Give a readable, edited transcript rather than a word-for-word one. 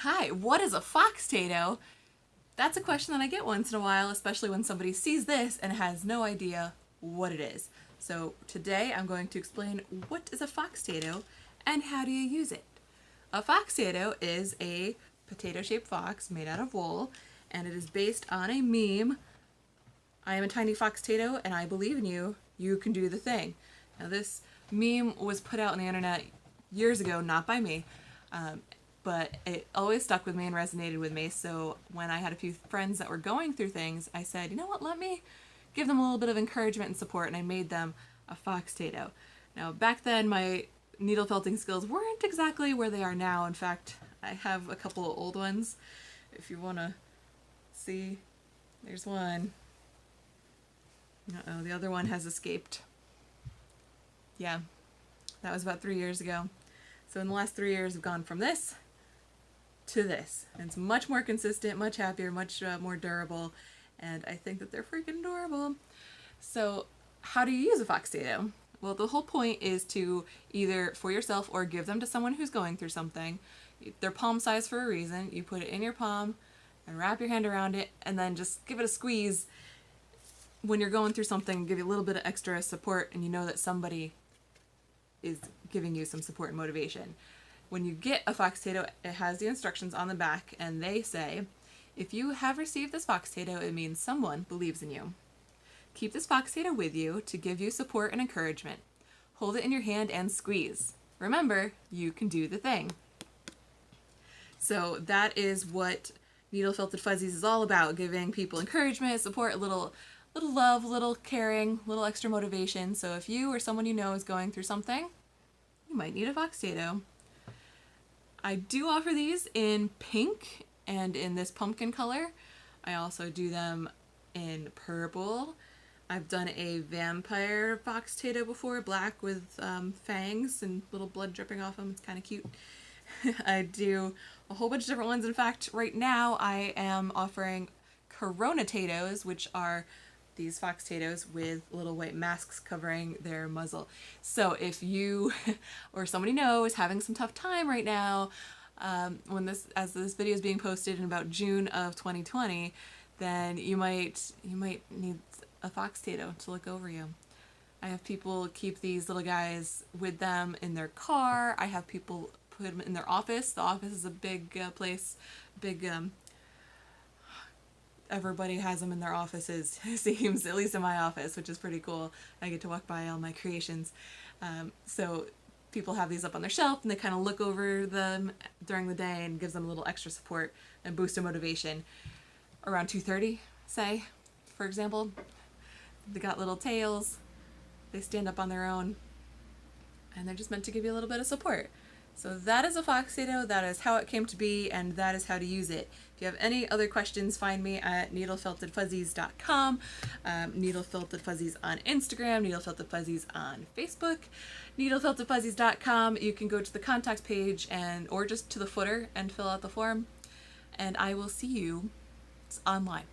Hi, what is a foxtato? That's a question that I get once in a while, especially when somebody sees this and has no idea what it is. So today I'm going to explain what is a foxtato and how do you use it. A foxtato is a potato-shaped fox made out of wool, and it is based on a meme. I am a tiny foxtato and I believe in you. You can do the thing. Now this meme was put out on the internet years ago, not by me, but it always stuck with me and resonated with me. So when I had a few friends that were going through things, I said, you know what, let me give them a little bit of encouragement and support, and I made them a foxtato. Now back then my needle felting skills weren't exactly where they are now. In fact, I have a couple of old ones. If you want to see, there's one. Uh-oh, the other one has escaped. Yeah, that was about 3 years ago. So in the last 3 years, I've gone from this to this. And it's much more consistent, much happier, much more durable. And I think that they're freaking adorable. So how do you use a foxtato? Well, the whole point is to either for yourself or give them to someone who's going through something. They're palm size for a reason. You put it in your palm and wrap your hand around it and then just give it a squeeze. When you're going through something, give you a little bit of extra support and you know that somebody is giving you some support and motivation. When you get a foxtato, it has the instructions on the back and they say, if you have received this foxtato, it means someone believes in you. Keep this foxtato with you to give you support and encouragement. Hold it in your hand and squeeze. Remember, you can do the thing. So that is what Needle Felted Fuzzies is all about, giving people encouragement, support, a little love, a little caring, a little extra motivation. So if you or someone you know is going through something, you might need a foxtato. I do offer these in pink and in this pumpkin color. I also do them in purple. I've done a vampire foxtato before, black with fangs and little blood dripping off them. It's kind of cute. I do a whole bunch of different ones. In fact, right now I am offering coronatatoes, which are these foxtatos with little white masks covering their muzzle. So if you or somebody knows is having some tough time right now, as this video is being posted in about June of 2020, then you might need a foxtato to look over you. I have people keep these little guys with them in their car. I have people put them in their office. The office is a big place, everybody has them in their offices, it seems, at least in my office, which is pretty cool. I get to walk by all my creations. So people have these up on their shelf and they kind of look over them during the day and gives them a little extra support and boost of motivation. Around 2:30, say, for example, they got little tails, they stand up on their own, and they're just meant to give you a little bit of support. So that is a foxtato, that is how it came to be, and that is how to use it. If you have any other questions, find me at needlefeltedfuzzies.com, needlefeltedfuzzies on Instagram, needlefeltedfuzzies on Facebook, needlefeltedfuzzies.com. You can go to the contact page or just to the footer and fill out the form, and I will see you online.